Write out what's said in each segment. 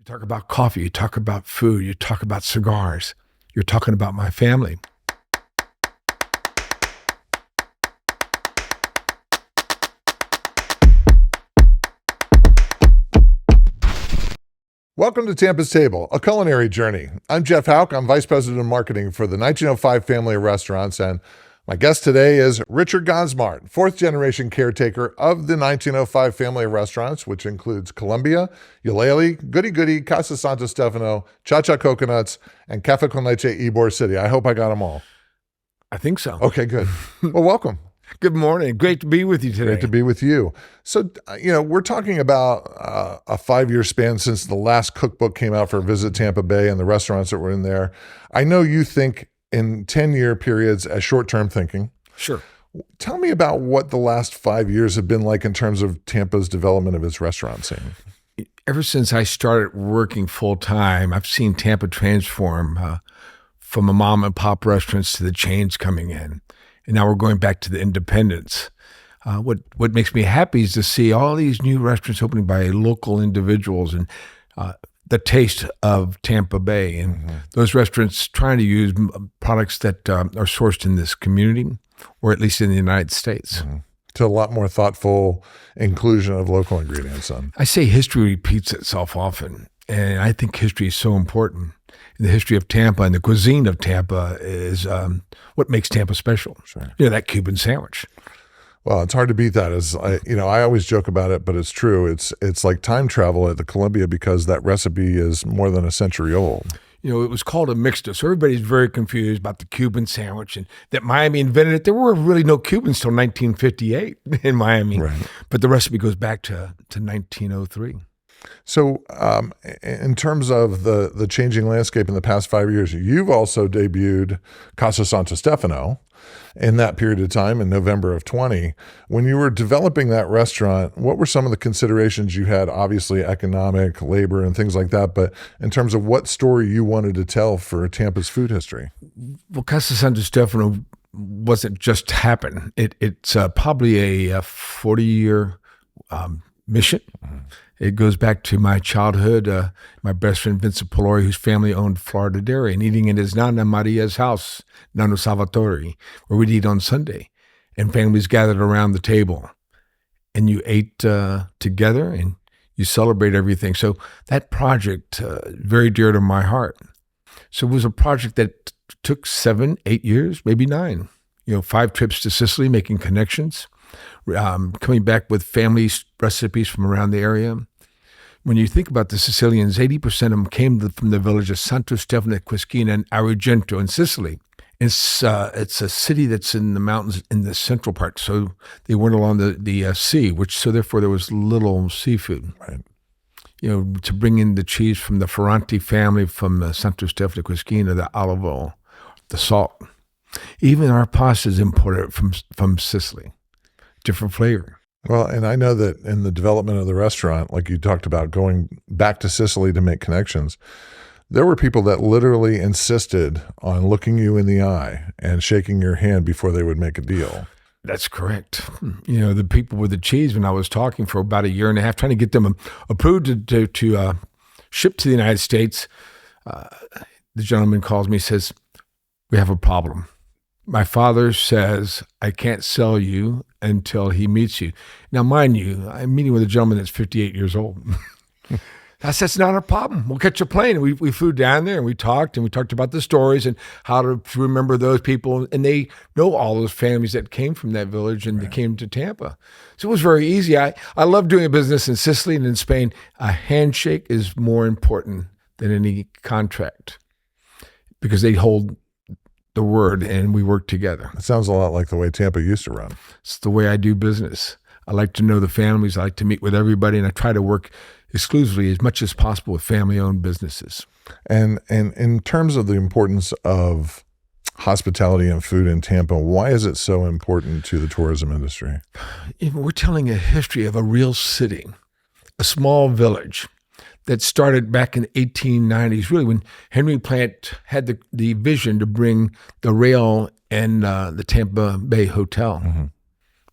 You talk about coffee, you talk about food, you talk about cigars, you're talking about my family. Welcome to Tampa's Table, a culinary journey. I'm Jeff Houck. I'm Vice President of Marketing for the 1905 family of restaurants, and my guest today is Richard Gonzmart, fourth-generation caretaker of the 1905 family of restaurants, which includes Columbia, Eulalie, Goody Goody, Casa Santo Stefano, Cha Cha Coconuts, and Cafe con Leche Ybor City. I hope I got them all. I think so. Okay, good. Well, welcome. Good morning. Great to be with you today. Great to be with you. So, we're talking about a 5-year span since the last cookbook came out for Visit Tampa Bay and the restaurants that were in there. I know you think in 10-year periods as short-term thinking. Sure. Tell me about what the last 5 years have been like in terms of Tampa's development of its restaurant scene. Ever since I started working full-time, I've seen Tampa transform from a mom and pop restaurants to the chains coming in. And now we're going back to the independents. What makes me happy is to see all these new restaurants opening by local individuals and the taste of Tampa Bay. And those restaurants trying to use products that are sourced in this community, or at least in the United States. To a lot more thoughtful inclusion of local ingredients. I say history repeats itself often, and I think history is so important. The history of Tampa and the cuisine of Tampa is what makes Tampa special. Sure. That Cuban sandwich. Well, it's hard to beat that. I always joke about it, but it's true. It's like time travel at the Columbia because that recipe is more than a century old. It was called a mixture, so everybody's very confused about the Cuban sandwich and that Miami invented it. There were really no Cubans till 1958 in Miami, right. But the recipe goes back to 1903. So in terms of the changing landscape in the past 5 years, you've also debuted Casa Santo Stefano in that period of time in November of 20. When you were developing that restaurant, what were some of the considerations you had? Obviously economic, labor, and things like that, but in terms of what story you wanted to tell for Tampa's food history? Well, Casa Santo Stefano wasn't just happen. It's probably a 40-year mission. It goes back to my childhood. My best friend, Vincent Polori, whose family owned Florida Dairy, and eating in his Nana Maria's house, Nano Salvatore, where we'd eat on Sunday. And families gathered around the table. And you ate together and you celebrate everything. So that project, very dear to my heart. So it was a project that took 7, 8 years, maybe 9. 5 trips to Sicily, making connections. Coming back with family recipes from around the area. When you think about the Sicilians, 80% of them came from the village of Santo Stefano Quisquina and Agrigento in Sicily. It's a city that's in the mountains in the central part, so they weren't along the sea, so therefore there was little seafood. Right. To bring in the cheese from the Ferranti family from Santo Stefano Quisquina, the olive, the salt. Even our pasta is imported from Sicily. Different flavor. Well, and I know that in the development of the restaurant, like you talked about going back to Sicily to make connections, there were people that literally insisted on looking you in the eye and shaking your hand before they would make a deal. That's correct. The people with the cheese, when I was talking for about a year and a half, trying to get them approved to ship to the United States, the gentleman calls me, says, "We have a problem. My father says I can't sell you until he meets you." Now, mind you, I'm meeting with a gentleman that's 58 years old. I said, "That's not a problem. We'll catch a plane." And we flew down there and we talked about the stories and how to remember those people. And they know all those families that came from that village and They came to Tampa. So it was very easy. I love doing business in Sicily and in Spain. A handshake is more important than any contract because they hold the word, and we work together. It sounds a lot like the way Tampa used to run. It's the way I do business. I like to know the families. I like to meet with everybody, and I try to work exclusively as much as possible with family-owned businesses. And in terms of the importance of hospitality and food in Tampa, why is it so important to the tourism industry? We're telling a history of a real city, a small village that started back in the 1890s, really when Henry Plant had the vision to bring the rail and the Tampa Bay Hotel.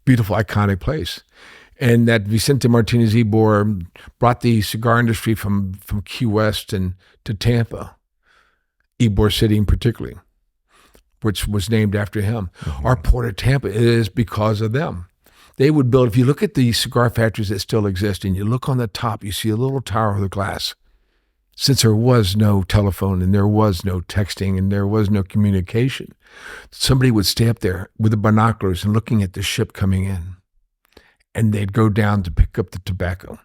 Beautiful, iconic place. And that Vicente Martinez Ybor brought the cigar industry from Key West and to Tampa, Ybor City in particular, which was named after him. Mm-hmm. Our port of Tampa is because of them. They would build, if you look at the cigar factories that still exist and you look on the top, you see a little tower with glass. Since there was no telephone and there was no texting and there was no communication, somebody would stay up there with the binoculars and looking at the ship coming in. And they'd go down to pick up the tobacco,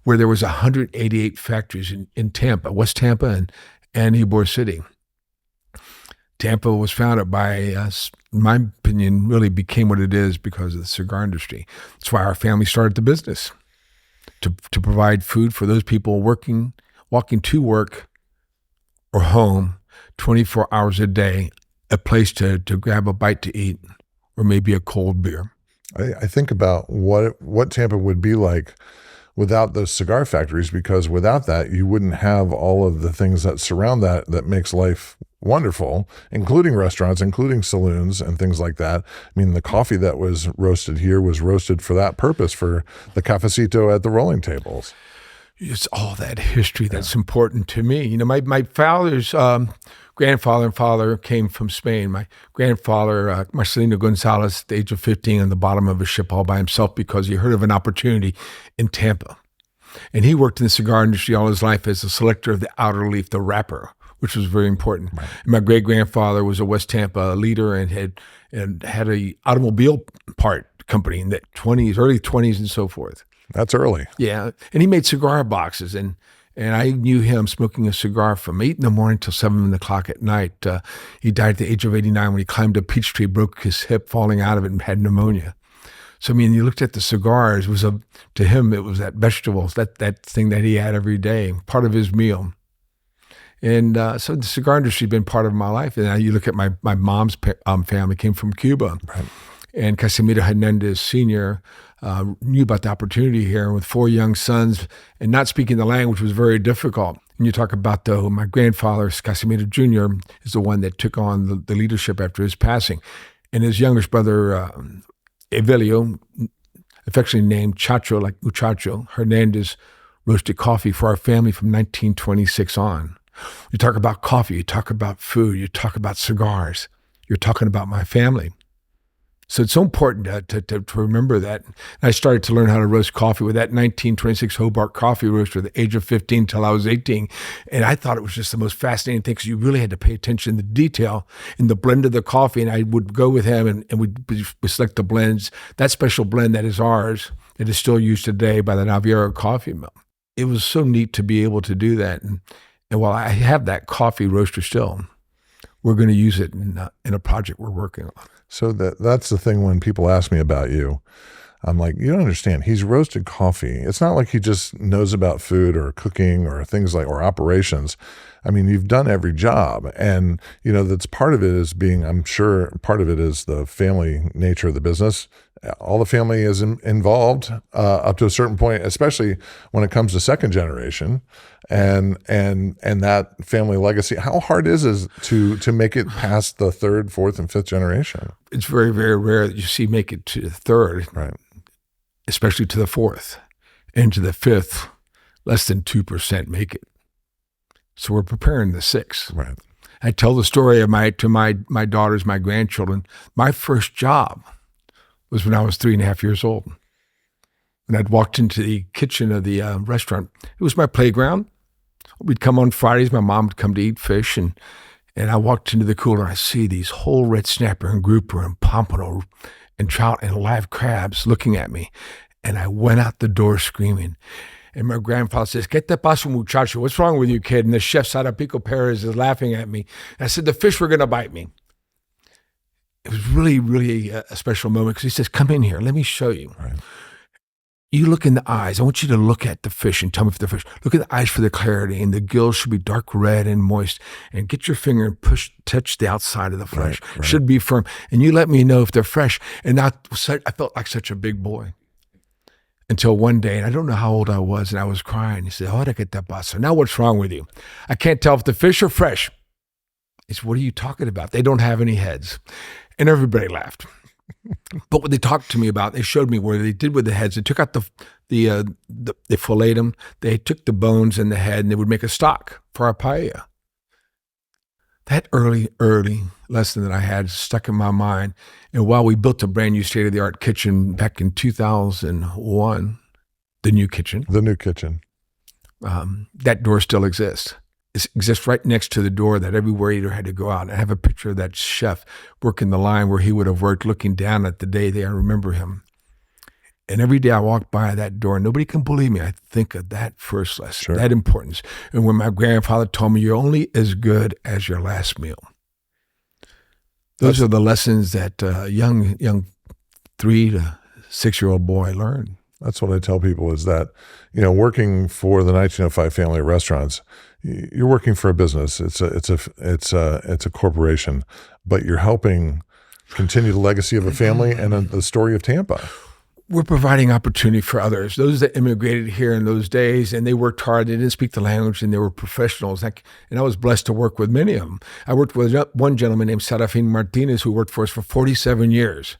where there was 188 factories in Tampa, West Tampa and Ybor City. Tampa was founded by, in my opinion, really became what it is because of the cigar industry. That's why our family started the business, to provide food for those people walking to work or home 24 hours a day, a place to grab a bite to eat, or maybe a cold beer. I think about what Tampa would be like without those cigar factories, because without that, you wouldn't have all of the things that surround that makes life wonderful, including restaurants, including saloons and things like that. I mean, the coffee that was roasted here was roasted for that purpose, for the cafecito at the rolling tables. It's all that history that's important to me. You know, my father's grandfather and father came from Spain. My grandfather, Marcelino Gonzalez, at the age of 15, on the bottom of a ship all by himself because he heard of an opportunity in Tampa. And he worked in the cigar industry all his life as a selector of the outer leaf, the wrapper, which was very important. Right. And my great-grandfather was a West Tampa leader and had a automobile part company in the early 20s and so forth. That's early. Yeah. And he made cigar boxes. And I knew him smoking a cigar from 8 in the morning till 7 o'clock at night. He died at the age of 89 when he climbed a peach tree, broke his hip falling out of it, and had pneumonia. So, I mean, you looked at the cigars, to him, it was that vegetables, that thing that he had every day, part of his meal. And so the cigar industry has been part of my life. And you look at my mom's family, came from Cuba. Right. And Casimiro Hernandez Sr. Knew about the opportunity here with 4 young sons, and not speaking the language was very difficult. And you talk about, my grandfather, Casimiro Jr., is the one that took on the leadership after his passing. And his youngest brother, Evelio, affectionately named Chacho, like Muchacho, Hernandez, roasted coffee for our family from 1926 on. You talk about coffee, you talk about food, you talk about cigars, you're talking about my family. So it's so important to remember that. And I started to learn how to roast coffee with that 1926 Hobart coffee roaster at the age of 15 till I was 18. And I thought it was just the most fascinating thing because you really had to pay attention to the detail in the blend of the coffee. And I would go with him and we'd select the blends, that special blend that is ours, that is still used today by the Naviero coffee mill. It was so neat to be able to do that. And while I have that coffee roaster still, we're going to use it in a project we're working on. So that's the thing when people ask me about you. I'm like, you don't understand. He's roasted coffee. It's not like he just knows about food or cooking or things like, or operations. I mean, you've done every job. And, that's part of it is I'm sure part of it is the family nature of the business. All the family is involved up to a certain point, especially when it comes to second generation and that family legacy. How hard is it to make it past the third, fourth, and fifth generation? It's very, very rare that you see make it to the third, right? Especially to the fourth, and to the fifth, less than 2% make it. So we're preparing the sixth. Right. I tell the story of to my daughters, my grandchildren. My first job was when I was 3.5 years old. When I'd walked into the kitchen of the restaurant, it was my playground. We'd come on Fridays. My mom would come to eat fish, and I walked into the cooler. And I see these whole red snapper and grouper and pompano and trout and live crabs looking at me. And I went out the door screaming. And my grandfather says, "¿Qué te pasa, muchacho? What's wrong with you, kid?" And the chef, Sara Pico Perez, is laughing at me. And I said, "The fish were going to bite me." It was really, really a special moment because he says, "Come in here. Let me show you." Right. You look in the eyes. I want you to look at the fish and tell me if the fish. Look at the eyes for the clarity, and the gills should be dark red and moist. And get your finger and touch the outside of the flesh. Right. Should be firm. And you let me know if they're fresh. And I felt like such a big boy. Until one day, and I don't know how old I was, and I was crying. He said, "Ahora que te pasa? Now what's wrong with you? I can't tell if the fish are fresh." He said, "What are you talking about? They don't have any heads." And everybody laughed. But what they talked to me about, they showed me where they did with the heads. They took out they filleted them. They took the bones and the head, and they would make a stock for our paella. That early lesson that I had stuck in my mind. And while we built a brand new state-of-the-art kitchen back in 2001, the new kitchen, that door still exists. It exists right next to the door that every waiter had to go out. I have a picture of that chef working the line where he would have worked, looking down at the day there. I remember him. And every day I walk by that door, nobody can believe me. I think of that first lesson, that importance. And when my grandfather told me, you're only as good as your last meal. Those are the lessons that young 3 to 6-year-old boy learned. That's what I tell people is that, working for the 1905 family of restaurants, you're working for a business. It's a corporation, but you're helping continue the legacy of a family and the story of Tampa. We're providing opportunity for others, those that immigrated here in those days, and they worked hard. They didn't speak the language, and they were professionals. And I was blessed to work with many of them. I worked with one gentleman named Serafin Martinez, who worked for us for 47 years.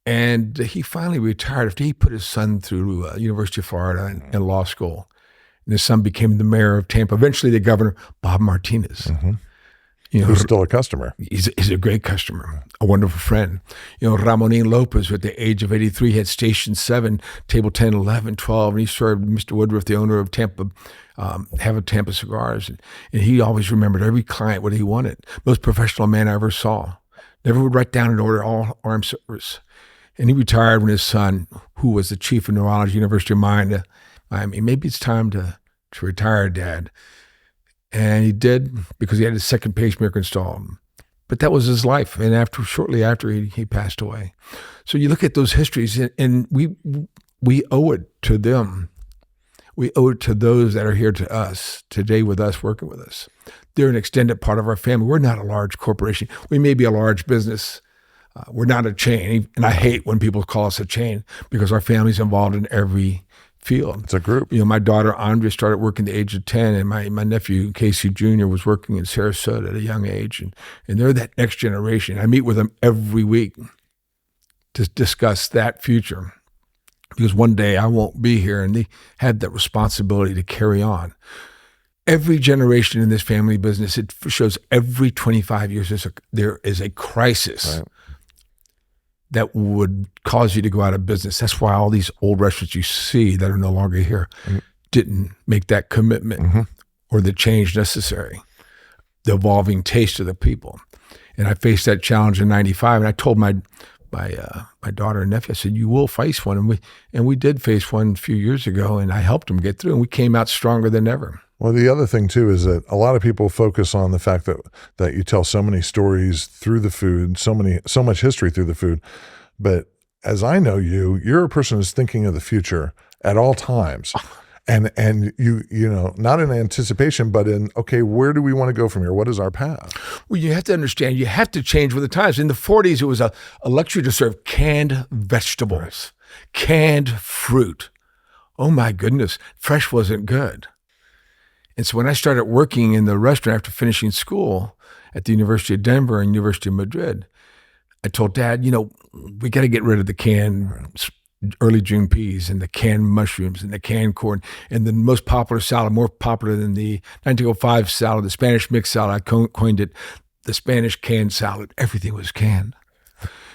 And he finally retired after he put his son through University of Florida and law school. And his son became the mayor of Tampa, eventually the governor, Bob Martinez. Mm-hmm. Who's still a customer. He's a great customer, a wonderful friend. Ramonin Lopez, at the age of 83, had Station 7, Table 10, 11, 12, and he served Mr. Woodruff, the owner of Tampa, Tampa Cigars. And he always remembered every client, what he wanted. Most professional man I ever saw. Never would write down an order, all armed service. And he retired when his son, who was the chief of neurology, University of Miami, maybe it's time to retire, Dad. And he did, because he had his second pacemaker installed. But that was his life. And shortly after, he passed away. So you look at those histories, and we owe it to them. We owe it to those that are here to us today with us, working with us. They're an extended part of our family. We're not a large corporation. We may be a large business. We're not a chain. And I hate when people call us a chain, because our family's involved in every field. It's a group. My daughter Andrea started working at the age of 10, and my nephew Casey Jr. was working in Sarasota at a young age, and they're that next generation. I meet with them every week to discuss that future, because one day I won't be here, and they had that responsibility to carry on. Every generation in this family business, it shows every 25 years there is a crisis. Right. That would cause you to go out of business. That's why all these old restaurants you see that are no longer here didn't make that commitment or the change necessary, the evolving taste of the people. And I faced that challenge in '95, and I told my daughter and nephew, I said, you will face one. And we did face one a few years ago, and I helped them get through, and we came out stronger than ever. Well, the other thing too is that a lot of people focus on the fact that you tell so many stories through the food, so much history through the food. But as I know you're a person who's thinking of the future at all times. And you not in anticipation, but in, okay, where do we want to go from here? What is our path? Well, you have to understand, you have to change with the times. In the 40s, it was a luxury to serve canned vegetables, canned fruit. Oh my goodness, fresh wasn't good. And so when I started working in the restaurant after finishing school at the University of Denver and University of Madrid, I told Dad, we got to get rid of the canned early June peas and the canned mushrooms and the canned corn and the most popular salad, more popular than the 1905 salad, the Spanish mixed salad. I coined it the Spanish canned salad. Everything was canned.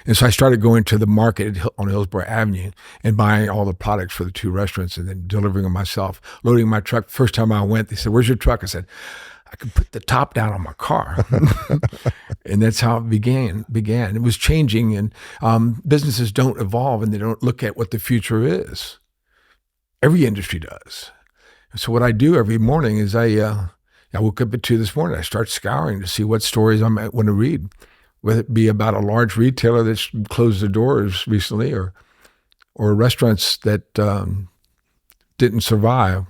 And so I started going to the market on Hillsborough Avenue and buying all the products for the two restaurants and then delivering them myself, loading my truck. First time I went, they said, where's your truck? I said, I can put the top down on my car. And that's how it began. It was changing, and businesses don't evolve and they don't look at what the future is. Every industry does. So what I do every morning is I woke up at 2 this morning. I start scouring to see what stories I might want to read, whether it be about a large retailer that's closed their doors recently or restaurants that didn't survive.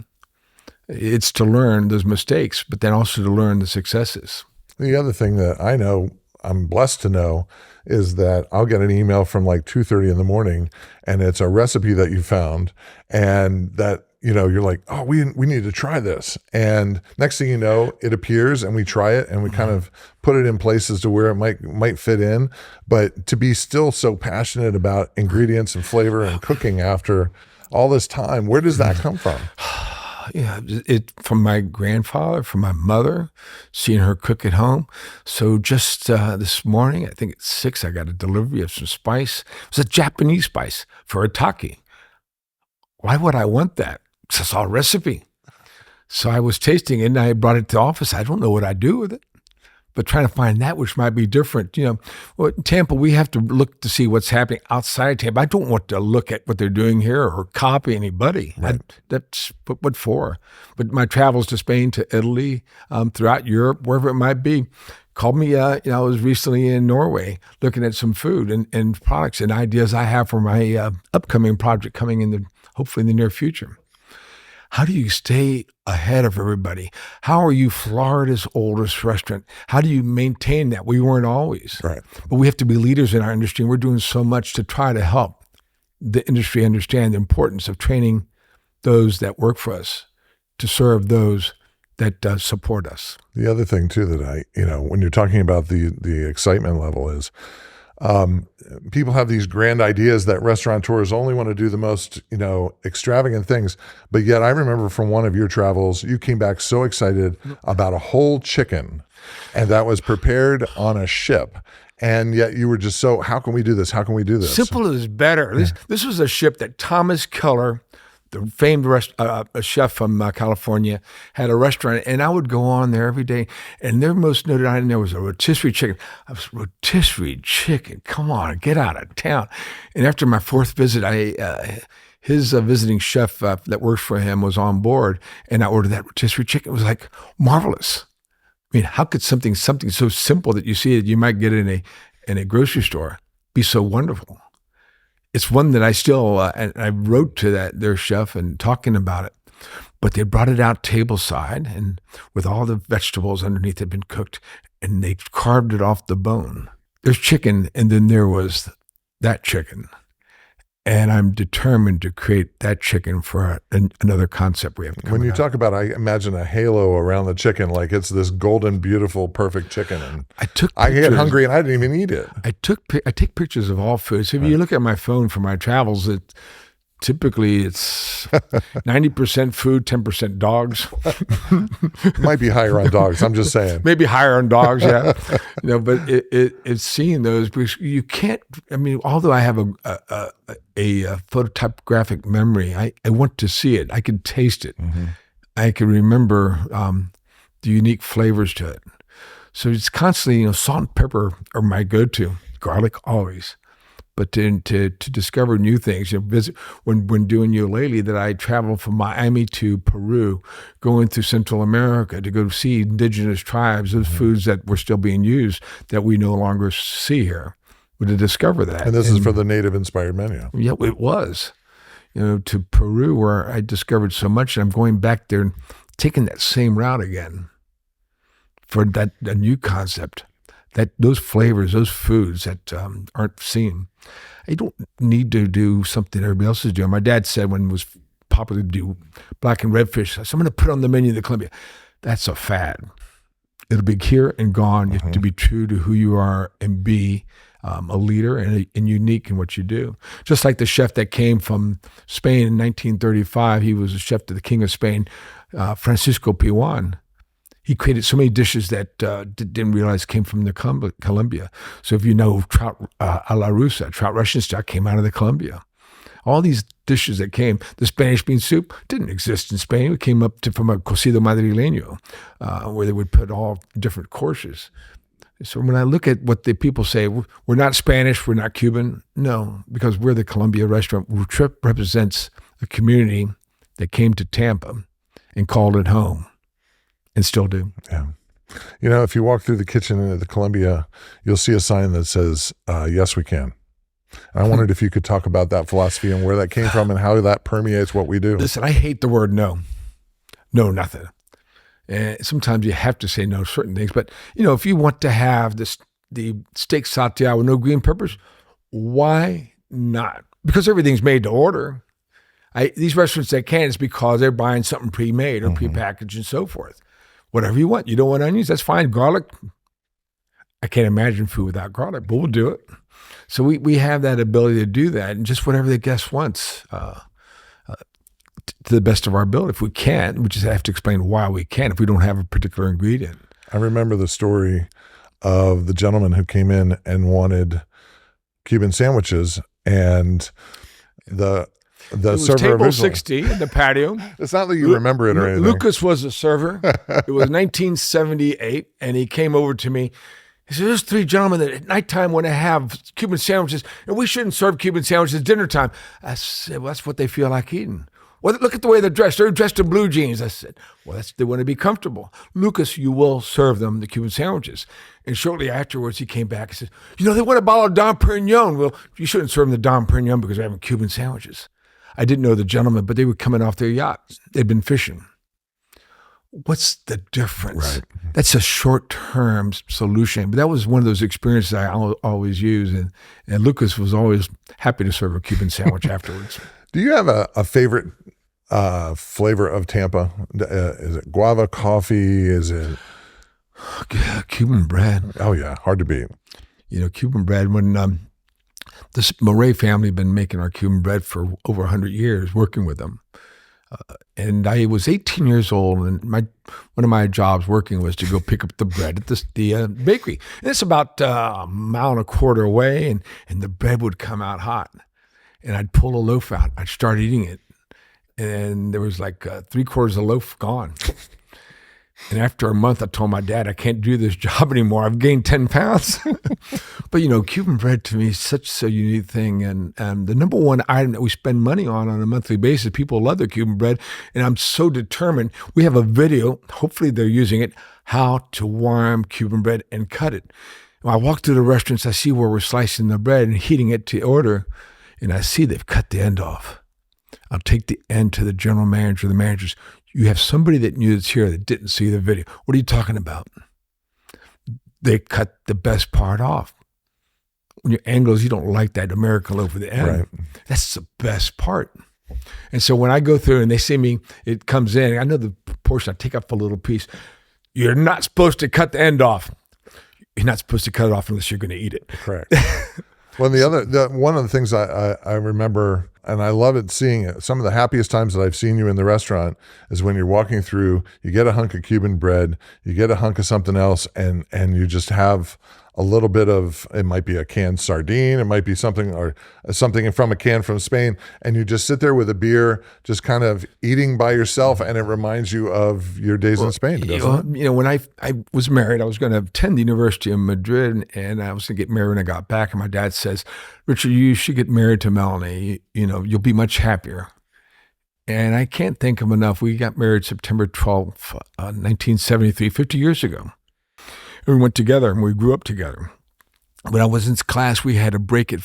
It's to learn those mistakes, but then also to learn the successes. The other thing that I know, I'm blessed to know, is that I'll get an email from like 2:30 in the morning, and it's a recipe that you found, and that you're like, oh, we need to try this. And next thing you know, it appears and we try it and we kind of put it in places to where it might fit in. But to be still so passionate about ingredients and flavor and cooking after all this time, where does that come from? Yeah, it from my grandfather, from my mother, seeing her cook at home. So just this morning, I think at 6, I got a delivery of some spice. It was a Japanese spice for a taki. Why would I want that? I saw a recipe. So I was tasting it and I brought it to the office. I don't know what I'd do with it, but trying to find that which might be different. Well, in Tampa, we have to look to see what's happening outside Tampa. I don't want to look at what they're doing here or copy anybody. Right. That's what for. But my travels to Spain, to Italy, throughout Europe, wherever it might be, called me. I was recently in Norway looking at some food and products and ideas I have for my upcoming project coming in hopefully in the near future. How do you stay ahead of everybody? How are you Florida's oldest restaurant? How do you maintain that? We weren't always. Right. But we have to be leaders in our industry. And we're doing so much to try to help the industry understand the importance of training those that work for us to serve those that support us. The other thing too that when you're talking about the excitement level is, people have these grand ideas that restaurateurs only want to do the most, extravagant things. But yet I remember from one of your travels, you came back so excited about a whole chicken and that was prepared on a ship. And yet you were just so, how can we do this? How can we do this? Simple is better. Yeah. This was a ship that Thomas Keller, the famed a chef from California, had a restaurant, and I would go on there every day. And their most noted item there was a rotisserie chicken. I was rotisserie chicken. Come on, get out of town. And after my 4th visit, his visiting chef that works for him was on board, and I ordered that rotisserie chicken. It was like marvelous. I mean, how could something so simple that you see that you might get in a grocery store be so wonderful? It's one that I still, and I wrote to their chef and talking about it, but they brought it out tableside and with all the vegetables underneath had been cooked and they carved it off the bone. There's chicken and then there was that chicken. And I'm determined to create that chicken for another concept we have. When you talk about, I imagine a halo around the chicken, like it's this golden, beautiful, perfect chicken. And I get hungry and I didn't even eat it. I take pictures of all foods. So if you look at my phone for my travels, typically it's 90% food, 10% dogs. Might be higher on dogs. I'm just saying. Maybe higher on dogs, yeah. But it's seeing those because you can't. I mean, although I have a photographic memory, I want to see it. I can taste it. Mm-hmm. I can remember the unique flavors to it. So it's constantly, salt and pepper are my go-to. Garlic always. But to discover new things, visit when doing ukulele, that I traveled from Miami to Peru, going through Central America to go see indigenous tribes, those foods that were still being used that we no longer see here, but to discover that. And this is for the native inspired menu. Yeah, it was. To Peru where I discovered so much, and I'm going back there and taking that same route again for a new concept. That those flavors, those foods that aren't seen. I don't need to do something everybody else is doing. My dad said when it was popular to do black and red fish, so I'm going to put it on the menu of the Columbia. That's a fad. It'll be here and gone. You have to be true to who you are and be a leader and unique in what you do. Just like the chef that came from Spain in 1935, he was a chef to the King of Spain, Francisco Pijuan. He created so many dishes that didn't realize came from the Colombia. So if you know trout a la rusa, trout Russian stock came out of the Colombia. All these dishes that came, the Spanish bean soup didn't exist in Spain. It came up from a cocido madrileño, where they would put all different courses. So when I look at what the people say, we're not Spanish, we're not Cuban. No, because we're the Colombia restaurant. Trip represents a community that came to Tampa and called it home. And still do. Yeah. If you walk through the kitchen at the Columbia, you'll see a sign that says, yes, we can. And I wondered if you could talk about that philosophy and where that came from and how that permeates what we do. Listen, I hate the word no. No, nothing. And sometimes you have to say no to certain things. But, if you want to have the steak sauté with no green peppers, why not? Because everything's made to order. These restaurants that can, it's because they're buying something pre-made or prepackaged and so forth. Whatever you want. You don't want onions, that's fine. Garlic, I can't imagine food without garlic, but we'll do it. So we have that ability to do that, and just whatever the guest wants, to the best of our ability. If we can't, we just have to explain why we can't if we don't have a particular ingredient. I remember the story of the gentleman who came in and wanted Cuban sandwiches, and the server table originally, 60 in the patio. It's not that you remember it or anything. Lucas was the server. It was 1978, and he came over to me. He said, "There's 3 gentlemen that at nighttime want to have Cuban sandwiches, and we shouldn't serve Cuban sandwiches at dinner time." I said, "Well, that's what they feel like eating." "Well, look at the way they're dressed. They're dressed in blue jeans." I said, "Well, they want to be comfortable." "Lucas, you will serve them the Cuban sandwiches." And shortly afterwards, he came back and said, "They want a bottle of Dom Perignon." "Well, you shouldn't serve them the Dom Perignon because they're having Cuban sandwiches." I didn't know the gentleman, but they were coming off their yacht. They'd been fishing. What's the difference? Right. That's a short-term solution. But that was one of those experiences I always use. And Lucas was always happy to serve a Cuban sandwich afterwards. Do you have a favorite flavor of Tampa? Is it guava coffee? Is it Cuban bread? Oh yeah, hard to beat. Cuban bread. When this Moray family had been making our Cuban bread for over 100 years, working with them. And I was 18 years old, and one of my jobs working was to go pick up the bread at the bakery. And it's about a mile and a quarter away, and the bread would come out hot. And I'd pull a loaf out. I'd start eating it. And there was like 3/4 of the loaf gone. And after a month, I told my dad, "I can't do this job anymore. I've gained 10 pounds. But, Cuban bread to me is such a unique thing. And the number one item that we spend money on a monthly basis, people love their Cuban bread. And I'm so determined. We have a video, hopefully they're using it, how to warm Cuban bread and cut it. When I walk through the restaurants, I see where we're slicing the bread and heating it to order. And I see they've cut the end off. I'll take the end to the general manager, the managers. "You have somebody that knew it's here that didn't see the video. What are you talking about?" They cut the best part off. When you're Anglos, you don't like that American loaf at the end. Right. That's the best part. And so when I go through and they see me, it comes in. I know the portion. I take up a little piece. "You're not supposed to cut the end off. You're not supposed to cut it off unless you're going to eat it." Correct. Well, one of the things I remember, and I love it seeing it, some of the happiest times that I've seen you in the restaurant is when you're walking through, you get a hunk of Cuban bread, you get a hunk of something else, and you just have a little bit of, it might be a canned sardine, it might be something from a can from Spain, and you just sit there with a beer, just kind of eating by yourself, and it reminds you of your days in Spain, doesn't it? When I was married, I was going to attend the University of Madrid, and I was going to get married when I got back, and my dad says, "Richard, you should get married to Melanie. You'll be much happier." And I can't thank him enough. We got married September 12th, 1973, 50 years ago. And we went together and we grew up together. When I was in class, we had a break at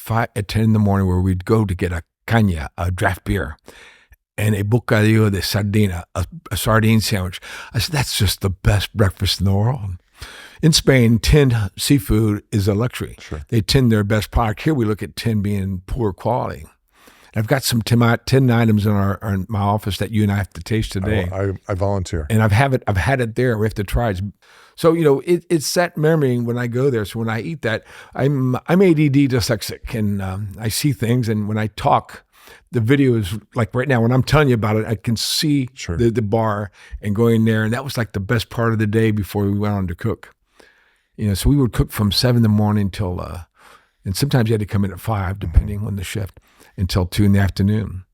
10 in the morning where we'd go to get a caña, a draft beer, and a bocadillo de sardina, a sardine sandwich. I said, "That's just the best breakfast in the world." In Spain, tinned seafood is a luxury. Sure. They tin their best product. Here we look at tin being poor quality. I've got some tin items in my office that you and I have to taste today. I volunteer. And I've had it there. We have to try it. So, it's that memory when I go there. So when I eat that, I'm ADD dyslexic, and I see things. And when I talk, the video is like right now, when I'm telling you about it, I can see Sure. the bar and going there. And that was like the best part of the day before we went on to cook. So we would cook from 7 in the morning till, and sometimes you had to come in at 5, depending on the shift, until 2 in the afternoon.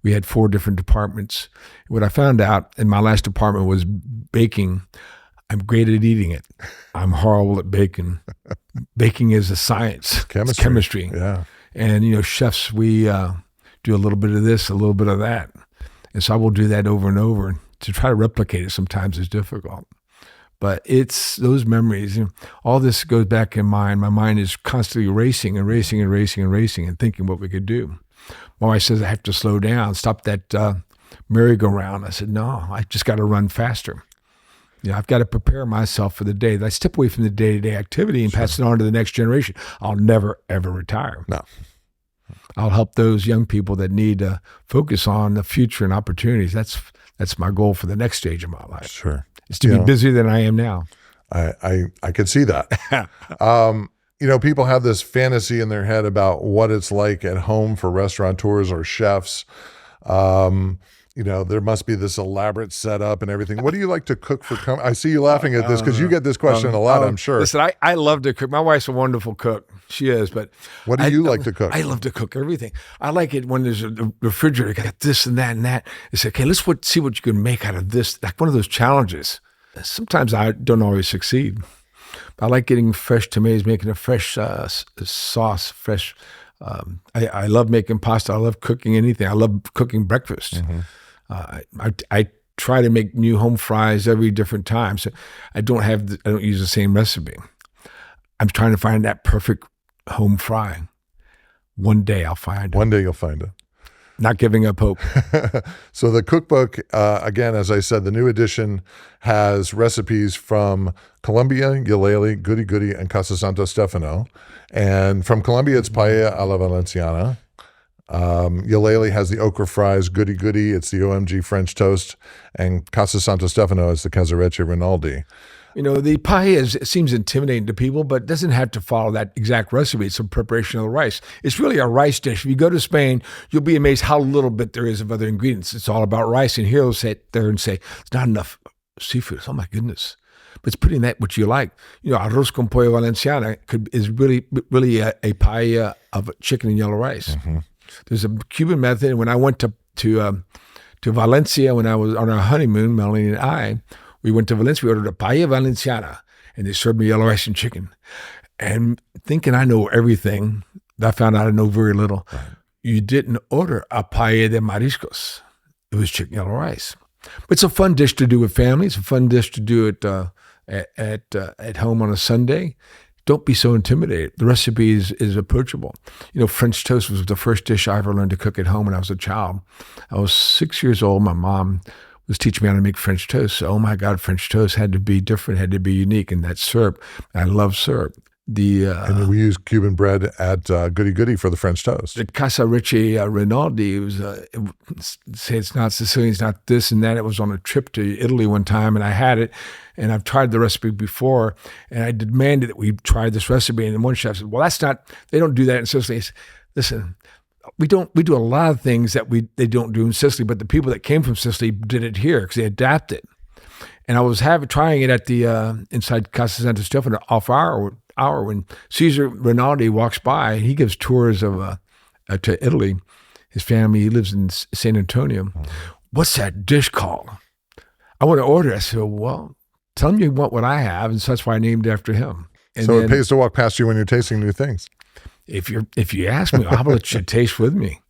We had 4 different departments. What I found out in my last department was baking. I'm great at eating it. I'm horrible at baking. Baking is a science. It's chemistry. Yeah. And, chefs, we do a little bit of this, a little bit of that. And so I will do that over and over. To try to replicate it sometimes is difficult. But it's those memories. All this goes back in mind. My mind is constantly racing and racing and racing and racing and thinking what we could do. My wife says, "I have to slow down, stop that merry-go-round." I said, "No, I just got to run faster. I've got to prepare myself for the day. I step away from the day-to-day activity and pass it on to the next generation. I'll never, ever retire." No. I'll help those young people that need to focus on the future and opportunities. That's my goal for the next stage of my life. Sure. Is to be busier than I am now. I could see that. People have this fantasy in their head about what it's like at home for restaurateurs or chefs. There must be this elaborate setup and everything. What do you like to cook for? I see you laughing at this because you get this question a lot, I'm sure. Listen, I love to cook. My wife's a wonderful cook. She is, but what do you like to cook? I love to cook everything. I like it when there's a refrigerator, got this and that and that. It's okay, let's see what you can make out of this. Like one of those challenges. Sometimes I don't always succeed. But I like getting fresh tomatoes, making a fresh sauce, fresh. I love making pasta. I love cooking anything. I love cooking breakfast. Mm-hmm. I try to make new home fries every different time. So I don't use the same recipe. I'm trying to find that perfect home fry. One day I'll find it. One day you'll find it. Not giving up hope. So the cookbook, again, as I said, the new edition has recipes from Colombia, Yaleli, Goody Goody, and Casa Santo Stefano. And from Colombia, it's paella a la Valenciana. Yaleli has the okra fries, Goody Goody, it's the OMG French toast, and Casa Santo Stefano is the Casarecce Rinaldi. The paella seems intimidating to people, but it doesn't have to follow that exact recipe. It's a preparation of the rice. It's really a rice dish. If you go to Spain, you'll be amazed how little bit there is of other ingredients. It's all about rice. And here they'll sit there and say, it's not enough seafood. Oh, my goodness. But it's putting that what you like. Arroz con pollo valenciana is really, really a paella of chicken and yellow rice. Mm-hmm. There's a Cuban method. And when I went to Valencia when I was on our honeymoon, Melanie and I, we went to Valencia, we ordered a paella valenciana, and they served me yellow rice and chicken. And thinking I know everything, I found out I know very little. Right. You didn't order a paella de mariscos. It was chicken yellow rice. But it's a fun dish to do with family. It's a fun dish to do it at home on a Sunday. Don't be so intimidated. The recipe is approachable. French toast was the first dish I ever learned to cook at home when I was a child. I was 6 years old. My mom was teaching me how to make French toast. So, oh my God, French toast had to be different, had to be unique. And that syrup, I love syrup. And we use Cuban bread at Goody Goody for the French toast. The Casarecce Rinaldi, say it's not Sicilian, it's not this and that. It was on a trip to Italy one time, and I had it, and I've tried the recipe before, and I demanded that we try this recipe. And one chef said, well, they don't do that in Sicily. I said, listen, we do a lot of things that they don't do in Sicily, but the people that came from Sicily did it here because they adapted. And I was trying it at the inside Casa Santo Stefano off hour when Cesar Rinaldi walks by. He gives tours of to Italy. His family, he lives in San Antonio. Mm-hmm. What's that dish called? I want to order it. I said, well, tell him you want what I have, and so that's why I named it after him. And so it pays to walk past you when you're tasting new things. If you ask me, I'll let you taste with me.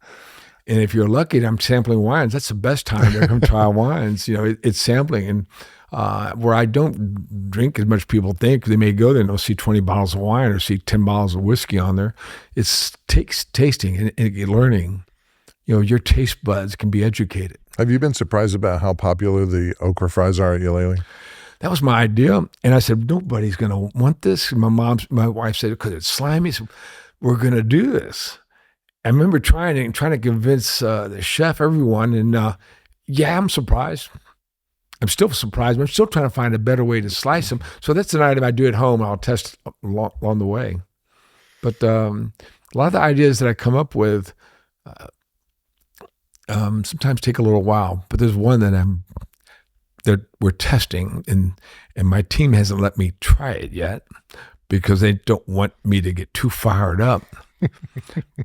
And if you're lucky and I'm sampling wines, that's the best time to come try wines. It's sampling. And where I don't drink as much people think, they may go there and they'll see 20 bottles of wine or see 10 bottles of whiskey on there. It takes tasting and learning. Your taste buds can be educated. Have you been surprised about how popular the okra fries are at Yaleli? That was my idea. And I said, nobody's going to want this. And my wife said, because it's slimy. So we're going to do this. I remember trying to convince the chef, everyone, and I'm surprised. I'm still surprised, but I'm still trying to find a better way to slice them. So that's an item I do at home. I'll test along the way. But a lot of the ideas that I come up with sometimes take a little while. But there's one that we're testing, and my team hasn't let me try it yet because they don't want me to get too fired up.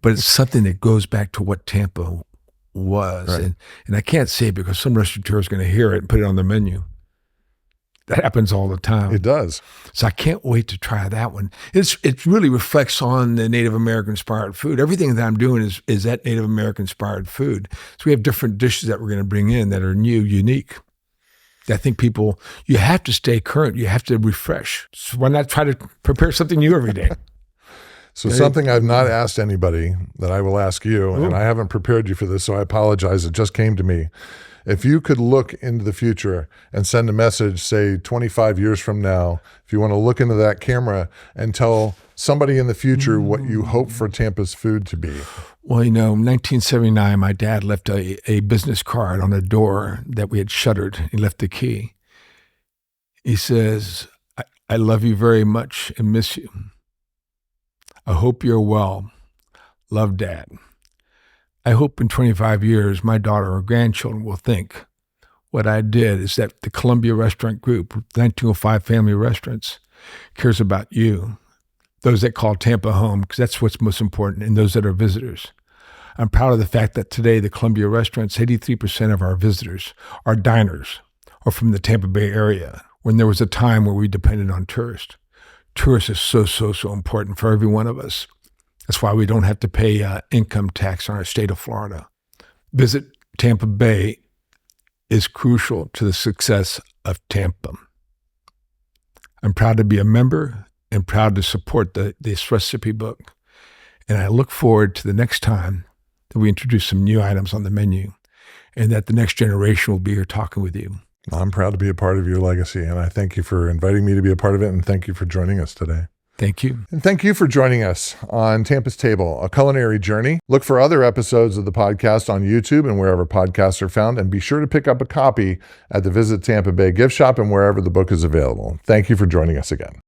But it's something that goes back to what Tampa was. Right. And I can't say it because some restaurateur is going to hear it and put it on the menu. That happens all the time. It does. So I can't wait to try that one. It really reflects on the Native American inspired food. Everything that I'm doing is that Native American inspired food. So we have different dishes that we're going to bring in that are new, unique. I think you have to stay current. You have to refresh. So why not try to prepare something new every day? So something I've not asked anybody that I will ask you, and I haven't prepared you for this, so I apologize. It just came to me. If you could look into the future and send a message, say 25 years from now, if you want to look into that camera and tell somebody in the future what you hope for Tampa's food to be. Well, in 1979, my dad left a business card on a door that we had shuttered. He left the key. He says, I love you very much and miss you. I hope you're well. Love, Dad. I hope in 25 years, my daughter or grandchildren will think what I did is that the Columbia Restaurant Group, 1905 family restaurants, cares about you, those that call Tampa home, because that's what's most important, and those that are visitors. I'm proud of the fact that today the Columbia restaurants, 83% of our visitors are diners or from the Tampa Bay area, when there was a time where we depended on tourists. Tourists is so important for every one of us. That's why we don't have to pay income tax on our state of Florida. Visit Tampa Bay is crucial to the success of Tampa. I'm proud to be a member and proud to support this recipe book. And I look forward to the next time that we introduce some new items on the menu and that the next generation will be here talking with you. I'm proud to be a part of your legacy, and I thank you for inviting me to be a part of it, and thank you for joining us today. Thank you. And thank you for joining us on Tampa's Table, a culinary journey. Look for other episodes of the podcast on YouTube and wherever podcasts are found, and be sure to pick up a copy at the Visit Tampa Bay gift shop and wherever the book is available. Thank you for joining us again.